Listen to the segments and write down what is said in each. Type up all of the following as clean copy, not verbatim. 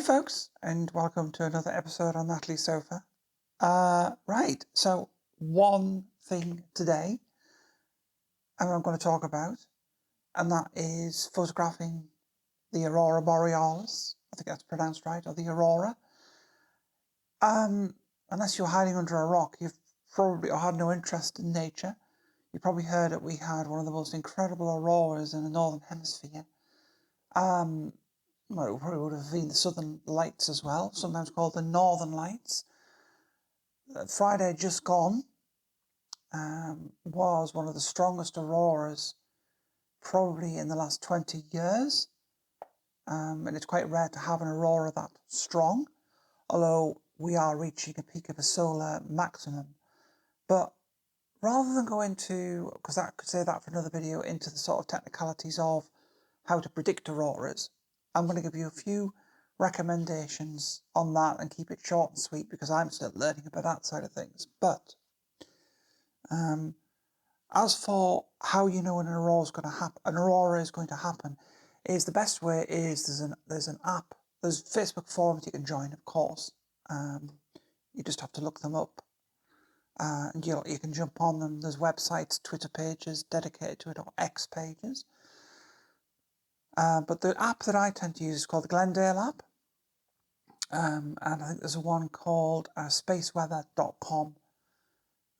Hey folks, and welcome to another episode on Natalie's Sofa. Right, so one thing today I'm going to talk about, and that is photographing the Aurora Borealis. I think that's pronounced right, or the Aurora. Unless you're hiding under a rock, you've probably had no interest in nature. You probably heard that we had one of the most incredible auroras in the Northern Hemisphere. Well, it probably would have been the Southern Lights as well, sometimes called the Northern Lights. Friday just gone was one of the strongest auroras probably in the last 20 years. And it's quite rare to have an aurora that strong, although we are reaching a peak of a solar maximum. But rather than go into, because I could say that for another video, into the sort of technicalities of how to predict auroras, I'm going to give you a few recommendations on that and keep it short and sweet because I'm still learning about that side of things. But as for how you know an aurora is going to happen, is the best way is there's an app, there's Facebook forums you can join, of course. You just have to look them up, and you can jump on them. There's websites, Twitter pages dedicated to it, or X pages. But the app that I tend to use is called the Glendale app. And I think there's one called spaceweather.com.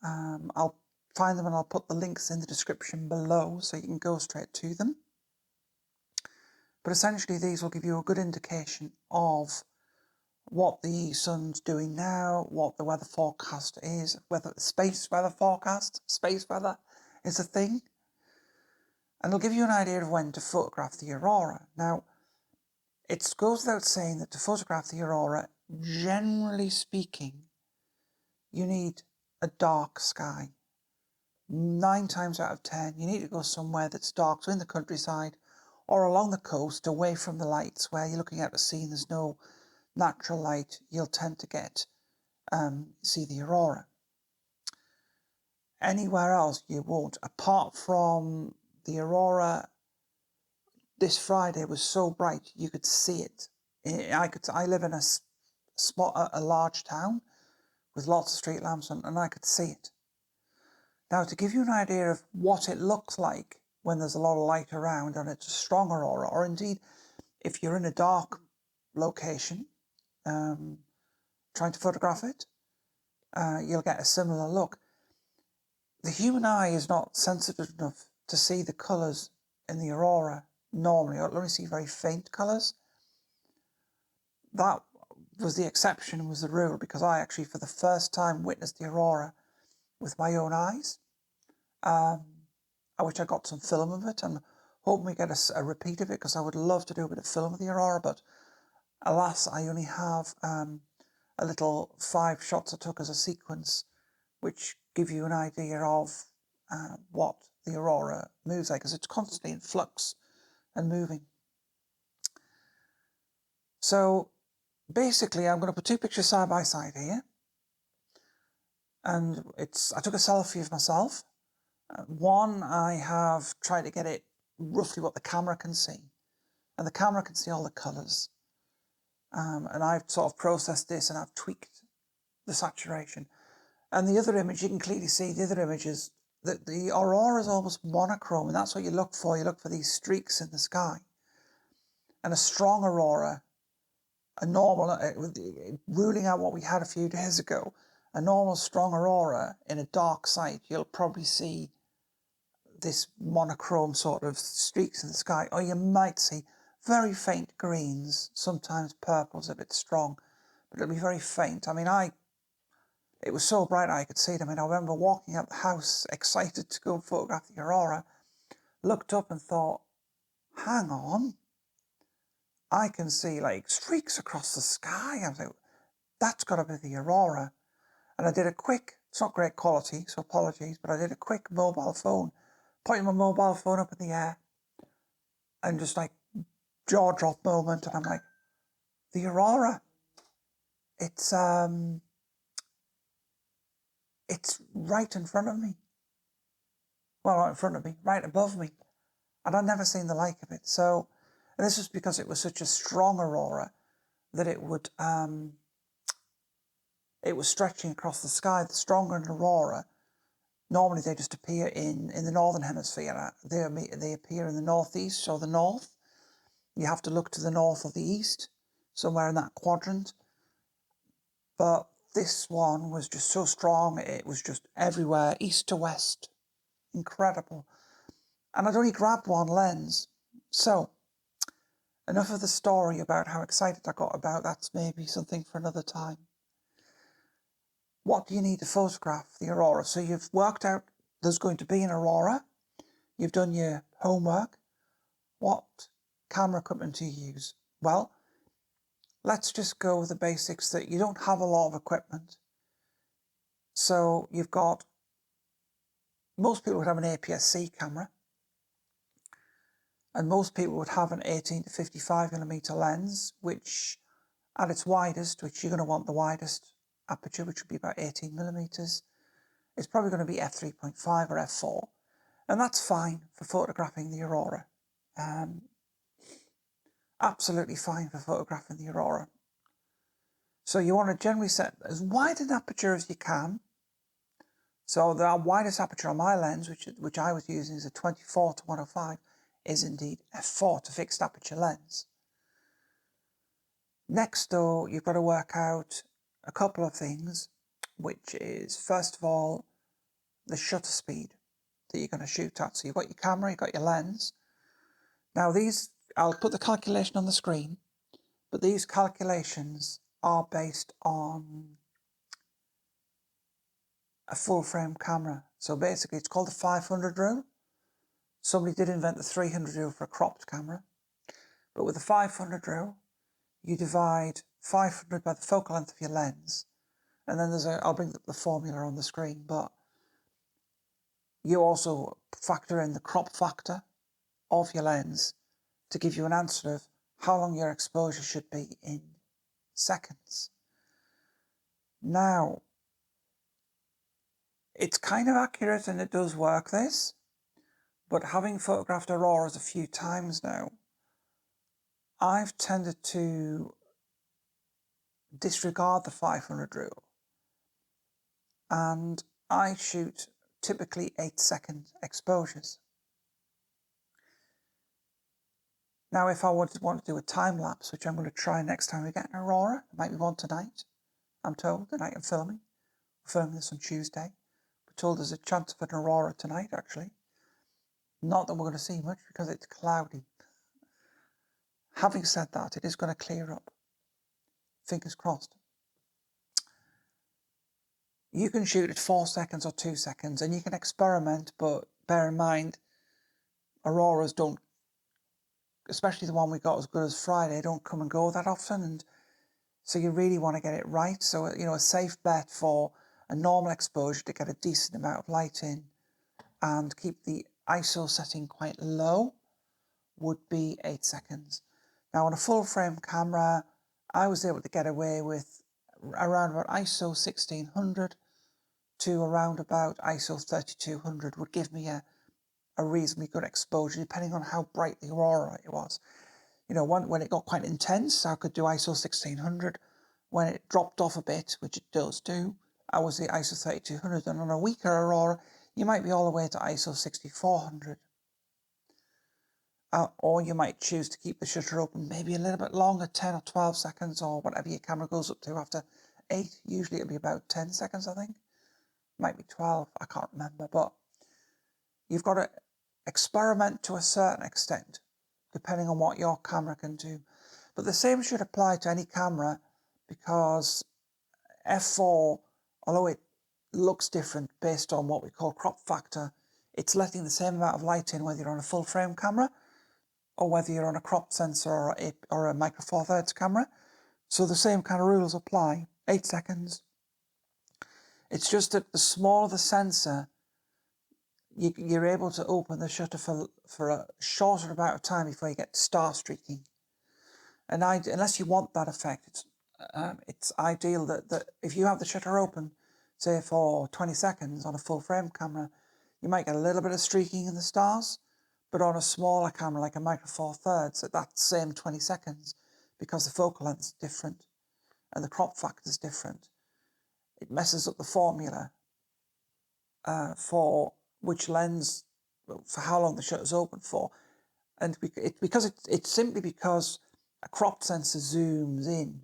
I'll find them and I'll put the links in the description below so you can go straight to them. But essentially these will give you a good indication of what the sun's doing now, what the weather forecast is, whether space weather is a thing. And it'll give you an idea of when to photograph the aurora. Now, it goes without saying that to photograph the aurora, generally speaking, you need a dark sky. 9 times out of 10, you need to go somewhere that's dark, so in the countryside or along the coast, away from the lights, where you're looking out to sea and there's no natural light. You'll tend to get see the aurora. Anywhere else, you won't. Apart from the aurora, this Friday was so bright you could see it. I live in a large town with lots of street lamps, and I could see it. Now, to give you an idea of what it looks like when there's a lot of light around and it's a strong aurora, or indeed if you're in a dark location trying to photograph it, you'll get a similar look. The human eye is not sensitive enough to see the colours in the aurora normally. You'll only see very faint colours. That was the exception, was the rule, because I actually for the first time witnessed the aurora with my own eyes. I wish I got some film of it and hoping we get a repeat of it, because I would love to do a bit of film of the aurora, but alas, I only have a little 5 shots I took as a sequence, which give you an idea of what the aurora moves like, because it's constantly in flux and moving. So basically, I'm going to put 2 pictures side by side here, and I took a selfie of myself. One, I have tried to get it roughly what the camera can see, and the camera can see all the colours. And I've sort of processed this and I've tweaked the saturation. And the other image, you can clearly see the other images, that the aurora is almost monochrome, and that's what you look for. You look for these streaks in the sky. And a strong aurora, a normal, ruling out what we had a few days ago, a normal strong aurora in a dark site, you'll probably see this monochrome sort of streaks in the sky, or you might see very faint greens, sometimes purples a bit strong, but it'll be very faint. I mean, it was so bright I could see it. I mean, I remember walking out the house excited to go and photograph the aurora, looked up and thought, hang on, I can see like streaks across the sky. I was like, that's got to be the aurora. And I did a quick, it's not great quality, so apologies, but I did a quick mobile phone, pointing my mobile phone up in the air, and just like jaw drop moment, and I'm like, the aurora, it's right in front of me. Well, not in front of me, right above me. And I'd never seen the like of it. So, and this was because it was such a strong aurora that it was stretching across the sky. The stronger an aurora, normally they just appear in the northern hemisphere. They appear in the northeast or the north. You have to look to the north or the east, somewhere in that quadrant. But this one was just so strong, it was just everywhere, east to west. Incredible. And I'd only grabbed one lens. So, enough of the story about how excited I got about that's maybe something for another time. What do you need to photograph the aurora? So you've worked out there's going to be an aurora. You've done your homework. What camera equipment do you use? Well, let's just go with the basics that you don't have a lot of equipment. So you've got, most people would have an APS-C camera, and most people would have an 18 to 55mm lens, which at its widest, which you're going to want the widest aperture, which would be about 18mm, is probably going to be f3.5 or f4, and that's fine for photographing the aurora. Absolutely fine for photographing the aurora. So you want to generally set as wide an aperture as you can. So the widest aperture on my lens, which I was using, is a 24 to 105, is indeed f4 to fixed aperture lens. Next though, you've got to work out a couple of things, which is first of all, the shutter speed that you're going to shoot at. So you've got your camera, you've got your lens. Now these, I'll put the calculation on the screen, but these calculations are based on a full frame camera. So basically it's called the 500 rule. Somebody did invent the 300 rule for a cropped camera. But with the 500 rule, you divide 500 by the focal length of your lens. And then I'll bring the formula on the screen, but you also factor in the crop factor of your lens to give you an answer of how long your exposure should be in seconds. Now, it's kind of accurate and it does work this, but having photographed auroras a few times now, I've tended to disregard the 500 rule, and I shoot typically 8-second exposures. Now, if I want to do a time lapse, which I'm going to try next time we get an aurora, there might be one tonight, I'm told, the night I'm filming. We're filming this on Tuesday. We're told there's a chance of an aurora tonight, actually. Not that we're going to see much because it's cloudy. Having said that, it is going to clear up. Fingers crossed. You can shoot at 4 seconds or 2 seconds, and you can experiment, but bear in mind, auroras don't, especially the one we got as good as Friday, don't come and go that often, and so you really want to get it right. So, you know, a safe bet for a normal exposure to get a decent amount of light in and keep the ISO setting quite low would be 8 seconds. Now, on a full frame camera, I was able to get away with around about ISO 1600 to around about ISO 3200 would give me a reasonably good exposure, depending on how bright the aurora it was. You know, when it got quite intense, I could do ISO 1600. When it dropped off a bit, which it does do, I was the ISO 3200. And on a weaker aurora, you might be all the way to ISO 6400. Or you might choose to keep the shutter open maybe a little bit longer, 10 or 12 seconds, or whatever your camera goes up to after 8. Usually it'll be about 10 seconds, I think. Might be 12, I can't remember. But you've got to experiment to a certain extent, depending on what your camera can do. But the same should apply to any camera, because f4, although it looks different based on what we call crop factor, it's letting the same amount of light in whether you're on a full frame camera or whether you're on a crop sensor or a micro four thirds camera. So the same kind of rules apply. 8 seconds. It's just that the smaller the sensor, you're able to open the shutter for a shorter amount of time before you get star streaking. And unless you want that effect, it's ideal that if you have the shutter open, say for 20 seconds on a full frame camera, you might get a little bit of streaking in the stars, but on a smaller camera like a micro four thirds, at that same 20 seconds, because the focal length is different and the crop factor is different. It messes up the formula for which lens, for how long the shutter's open for. And it's simply because a cropped sensor zooms in,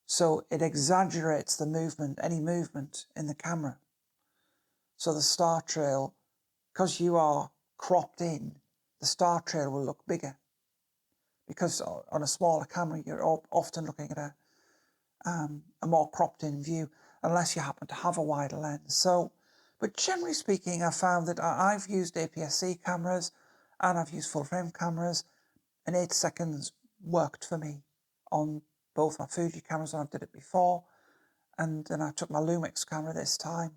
so it exaggerates the movement, any movement in the camera. So the star trail, because you are cropped in, the star trail will look bigger. Because on a smaller camera, you're often looking at a more cropped in view, unless you happen to have a wider lens. So, but generally speaking, I found that I've used APS-C cameras and I've used full frame cameras, and 8 seconds worked for me on both my Fuji cameras when I did it before, and then I took my Lumix camera this time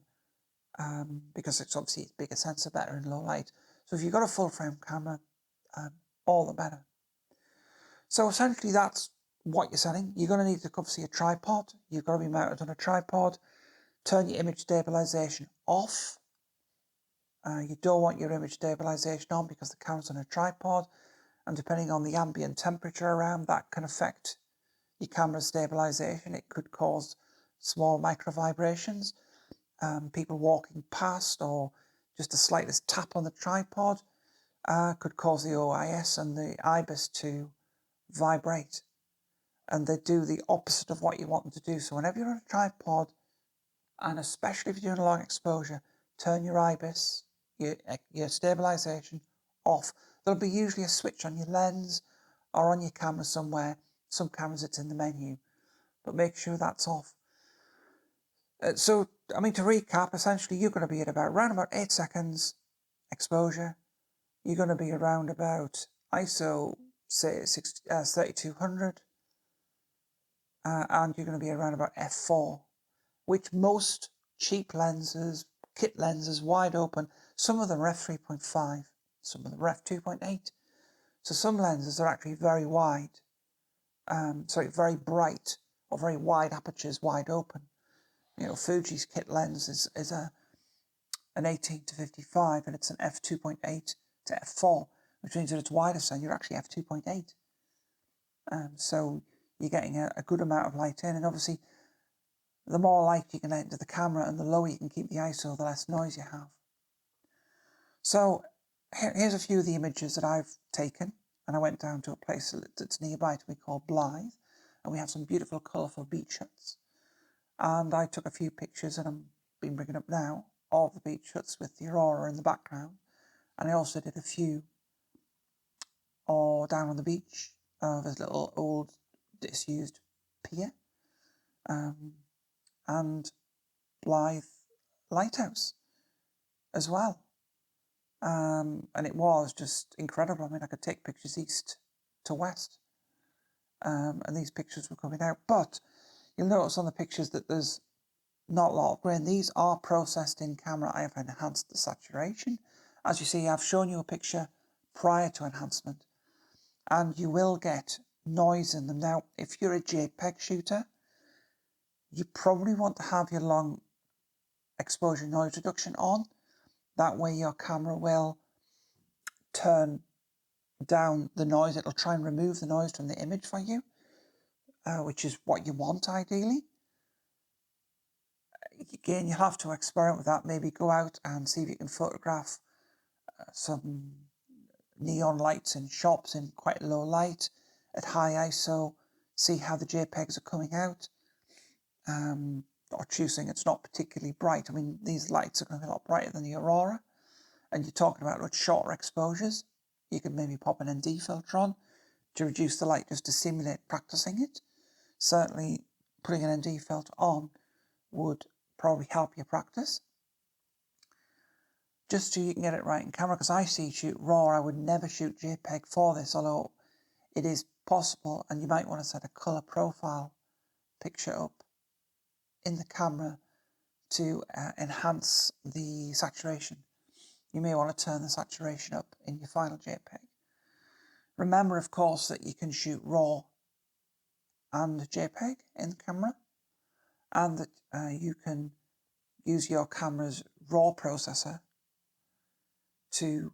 because it's obviously a bigger sensor, better in low light. So if you've got a full frame camera, all the better. So essentially that's what you're setting. You're going to need obviously a tripod. You've got to be mounted on a tripod. Turn your image stabilization off. You don't want your image stabilization on because the camera's on a tripod, and depending on the ambient temperature around, that can affect your camera stabilization. It could cause small micro vibrations. People walking past or just the slightest tap on the tripod could cause the OIS and the IBIS to vibrate, and they do the opposite of what you want them to do. So whenever you're on a tripod, and especially if you're doing a long exposure, turn your IBIS, your stabilization off. There'll be usually a switch on your lens or on your camera somewhere. Some cameras it's in the menu, but make sure that's off. So, I mean, to recap, essentially you're going to be at around about 8 seconds exposure. You're going to be around about ISO, say, 3200, and you're going to be around about f4, which most cheap lenses, kit lenses, wide open, some of them are f3.5, some of them are f2.8. So some lenses are actually very wide, very bright, or very wide apertures, wide open. You know, Fuji's kit lens is an 18 to 55, and it's an f2.8 to f4, which means that it's wider, so you're actually f2.8. So you're getting a good amount of light in, and obviously the more light you can let into the camera and the lower you can keep the ISO, the less noise you have. So here's a few of the images that I've taken, and I went down to a place that's nearby to be called Blythe, and we have some beautiful colourful beach huts. And I took a few pictures, and I'm been bringing up now, of the beach huts with the Aurora in the background. And I also did a few down on the beach of a little old disused pier, and Blythe Lighthouse as well. And it was just incredible. I mean, I could take pictures east to west, and these pictures were coming out. But you'll notice on the pictures that there's not a lot of grain. These are processed in camera. I have enhanced the saturation. As you see, I've shown you a picture prior to enhancement, and you will get noise in them. Now, if you're a JPEG shooter, you probably want to have your long exposure noise reduction on. That way your camera will turn down the noise. It'll try and remove the noise from the image for you, which is what you want ideally. Again, you'll have to experiment with that. Maybe go out and see if you can photograph some neon lights in shops in quite low light at high ISO, see how the JPEGs are coming out, or choosing it's not particularly bright. I mean, these lights are going to be a lot brighter than the Aurora, and you're talking about much shorter exposures. You could maybe pop an ND filter on to reduce the light just to simulate practicing it. Certainly putting an ND filter on would probably help your practice, just so you can get it right in camera, because I shoot RAW. I would never shoot JPEG for this, although it is possible, and you might want to set a colour profile picture up in the camera to enhance the saturation. You may want to turn the saturation up in your final JPEG. Remember, of course, that you can shoot RAW and JPEG in the camera, and that you can use your camera's RAW processor to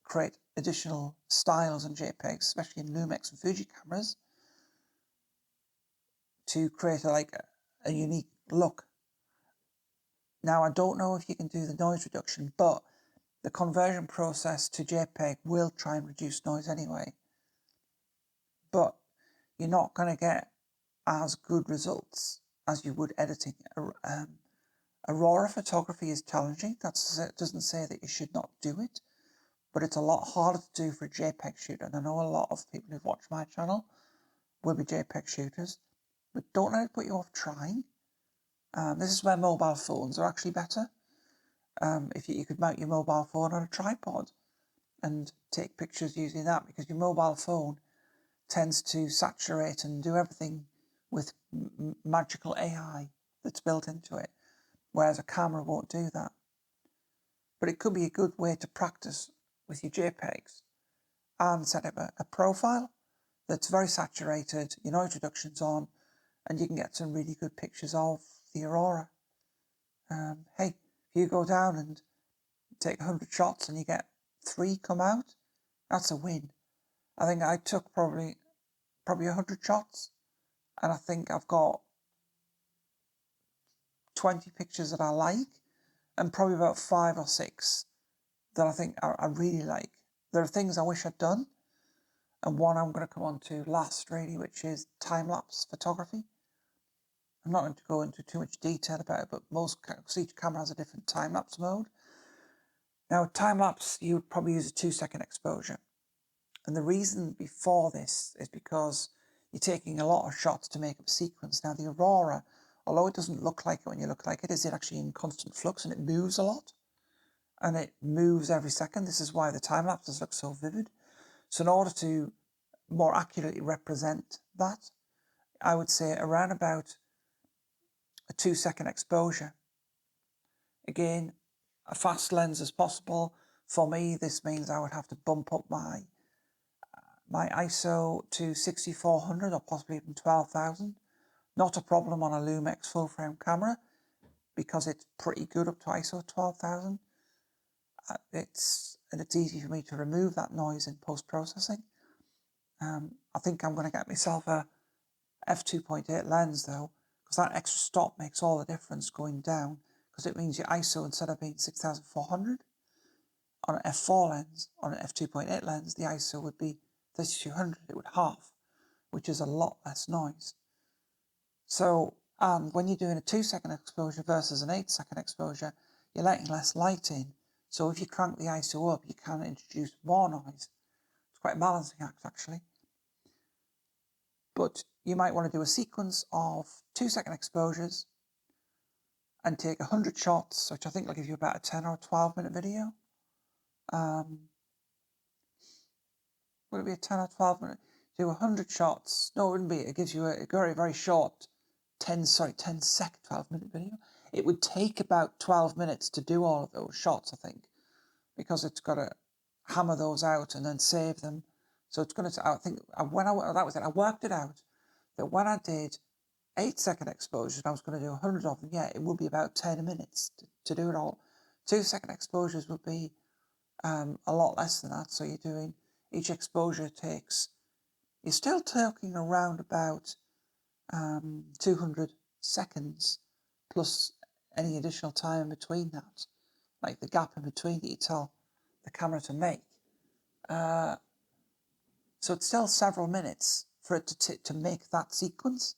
create additional styles and JPEGs, especially in Lumix and Fuji cameras. to create a unique look. Now, I don't know if you can do the noise reduction, but the conversion process to JPEG will try and reduce noise anyway. But you're not going to get as good results as you would editing. Aurora photography is challenging. That doesn't say that you should not do it, but it's a lot harder to do for a JPEG shooter. And I know a lot of people who've watched my channel will be JPEG shooters, but don't let it put you off trying. This is where mobile phones are actually better. If you could mount your mobile phone on a tripod and take pictures using that, because your mobile phone tends to saturate and do everything with magical AI that's built into it, whereas a camera won't do that. But it could be a good way to practice with your JPEGs and set up a profile that's very saturated, your noise reduction's on, and you can get some really good pictures of the Aurora. Hey, if you go down and take 100 shots and you get 3 come out, that's a win. I think I took probably 100 shots, and I think I've got 20 pictures that I like, and probably about 5 or 6 that I think I really like. There are things I wish I'd done, and one I'm going to come on to last, really, which is time-lapse photography. I'm not going to go into too much detail about it, but each camera has a different time-lapse mode. Now, time-lapse, you would probably use a 2-second exposure. And the reason before this is because you're taking a lot of shots to make up a sequence. Now, the Aurora, although it doesn't look like it when you look like it, is it actually in constant flux, and it moves a lot. And it moves every second. This is why the time-lapses look so vivid. So in order to more accurately represent that, I would say around about a 2-second exposure. Again, a fast lens as possible. For me, this means I would have to bump up my ISO to 6400 or possibly even 12,000. Not a problem on a Lumix full frame camera because it's pretty good up to ISO 12,000. It's easy for me to remove that noise in post-processing. I think I'm going to get myself a f2.8 lens though, because that extra stop makes all the difference going down, because it means your ISO, instead of being 6400 on an f4 lens, on an f2.8 lens, the ISO would be 3200. It would halve, which is a lot less noise. So, and when you're doing a 2-second exposure versus an 8-second exposure, you're letting less light in. So if you crank the ISO up, you can introduce more noise. It's quite a balancing act, actually. But you might want to do a sequence of 2-second exposures and take 100 shots, which I think will give you about a 10 or 12-minute video. Would it be a 10 or 12-minute? Do 100 shots. No, it wouldn't be. It gives you a very, very short 10-second 12-minute video. It would take about 12 minutes to do all of those shots, I think, because it's got to hammer those out and then save them. So it's going to, I think, I worked it out that when I did 8-second exposures, I was going to do 100 of them. Yeah, it would be about 10 minutes to do it all. 2-second exposures would be a lot less than that. So you're doing, each exposure takes, you're still talking around about 200 seconds plus any additional time in between that, like the gap in between that you tell the camera to make. So it's still several minutes for it to make that sequence.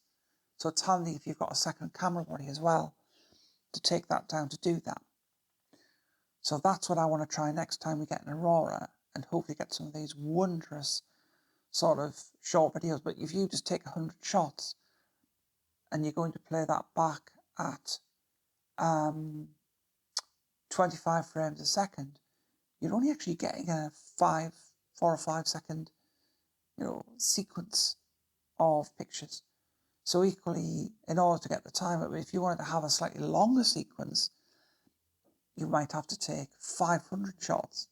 So it's handy if you've got a second camera body as well to take that down to do that. So that's what I want to try next time we get an Aurora, and hopefully get some of these wondrous sort of short videos. But if you just take 100 shots and you're going to play that back at 25 frames a second, you're only actually getting a 4 or 5 second, sequence of pictures. So equally, in order to get the time up, if you wanted to have a slightly longer sequence, you might have to take 500 shots,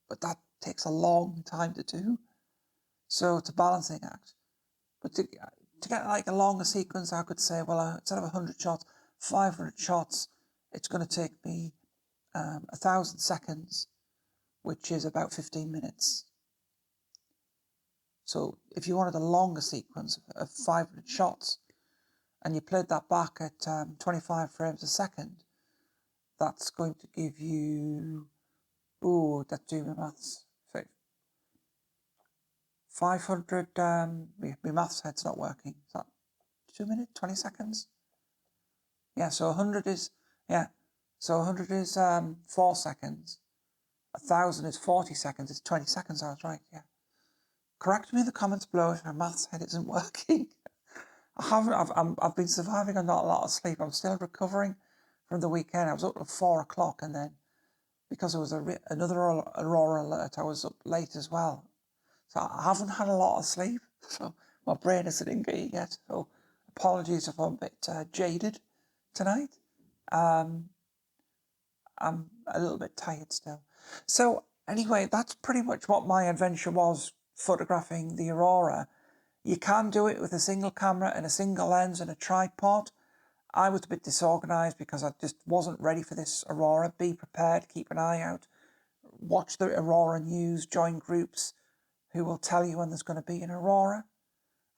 but that takes a long time to do. So it's a balancing act. But to get like a longer sequence, I could say, well, instead of 100 shots, 500 shots, it's going to take me 1,000 seconds, which is about 15 minutes. So if you wanted a longer sequence of 500 shots, and you played that back at 25 frames a second, that's going to give you, oh, that's doing my maths. 500, my maths head's not working. Is that 2 minutes, 20 seconds? Yeah, so 100 is, yeah, so 100 is 4 seconds. 1,000 is 40 seconds. It's 20 seconds, I was right, yeah. Correct me in the comments below if my maths head isn't working. I've been surviving on not a lot of sleep. I'm still recovering from the weekend. I was up at 4 o'clock, and then because there was another Aurora alert, I was up late as well. So I haven't had a lot of sleep. So my brain isn't in gear yet. So apologies if I'm a bit jaded tonight. I'm a little bit tired still. So anyway, that's pretty much what my adventure was, photographing the Aurora. You can do it with a single camera and a single lens and a tripod. I was a bit disorganized because I just wasn't ready for this Aurora. Be prepared, keep an eye out, watch the Aurora news, join groups who will tell you when there's going to be an Aurora.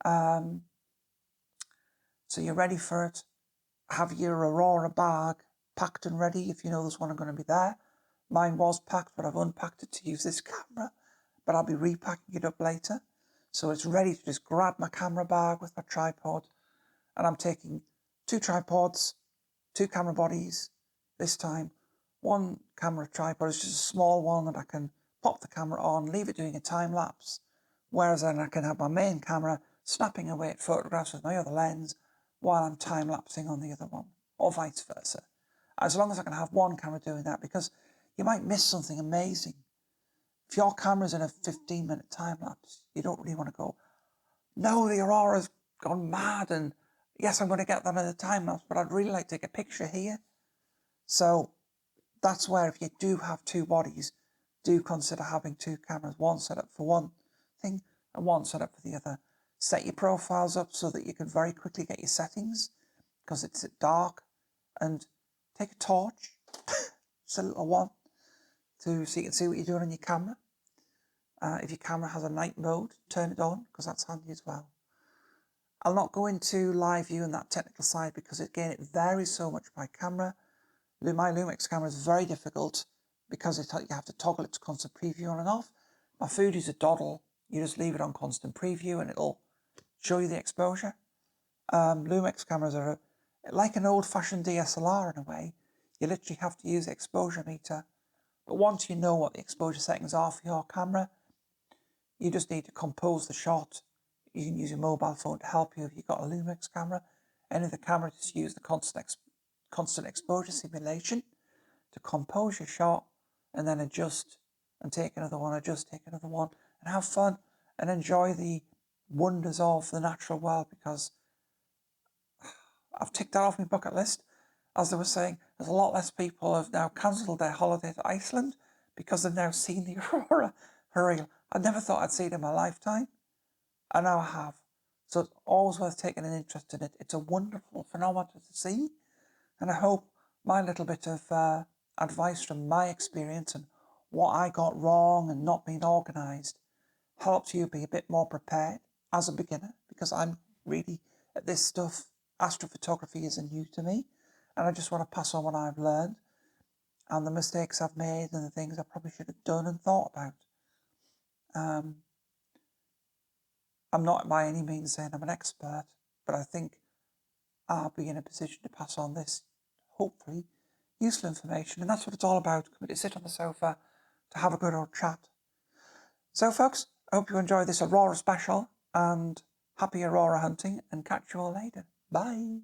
So you're ready for it. Have your Aurora bag packed and ready if you know there's one going to be there. Mine was packed, but I've unpacked it to use this camera, but I'll be repacking it up later. So it's ready to just grab my camera bag with my tripod, and I'm taking 2 tripods, 2 camera bodies. This time, 1 camera tripod is just a small one that I can pop the camera on, leave it doing a time lapse, whereas then I can have my main camera snapping away at photographs with my other lens while I'm time lapsing on the other one, or vice versa. As long as I can have 1 camera doing that, because you might miss something amazing. If your camera's in a 15-minute time lapse, you don't really want to go, no, the Aurora's gone mad, and yes, I'm going to get that in a time lapse, but I'd really like to take a picture here. So that's where, if you do have 2 bodies, do consider having 2 cameras, one set up for one thing and one set up for the other. Set your profiles up so that you can very quickly get your settings, because it's at dark, and take a torch, just a little one, so you can see what you're doing on your camera. If your camera has a night mode, turn it on, because that's handy as well. I'll not go into live view and that technical side, because again, it varies so much by camera. My Lumix camera is very difficult because you have to toggle it to constant preview on and off. My Fuji's a doddle. You just leave it on constant preview and it'll show you the exposure. Lumix cameras are like an old-fashioned DSLR in a way. You literally have to use the exposure meter. But once you know what the exposure settings are for your camera, you just need to compose the shot. You can use your mobile phone to help you if you've got a Lumix camera. Any of the cameras, just use the constant exposure simulation to compose your shot, and then adjust and take another one, adjust, take another one, and have fun and enjoy the wonders of the natural world, because I've ticked that off my bucket list. As they were saying, there's a lot less people have now cancelled their holiday to Iceland because they've now seen the Aurora for real. I never thought I'd see it in my lifetime, and now I have. So it's always worth taking an interest in it. It's a wonderful phenomenon to see, and I hope my little bit of advice from my experience and what I got wrong and not being organised helps you be a bit more prepared as a beginner, because I'm really at this stuff. Astrophotography is new to me, and I just want to pass on what I've learned and the mistakes I've made and the things I probably should have done and thought about. I'm not by any means saying I'm an expert, but I think I'll be in a position to pass on this, hopefully, useful information. And that's what it's all about, coming to sit on the sofa to have a good old chat. So folks, I hope you enjoy this Aurora special, and happy Aurora hunting, and catch you all later. Bye.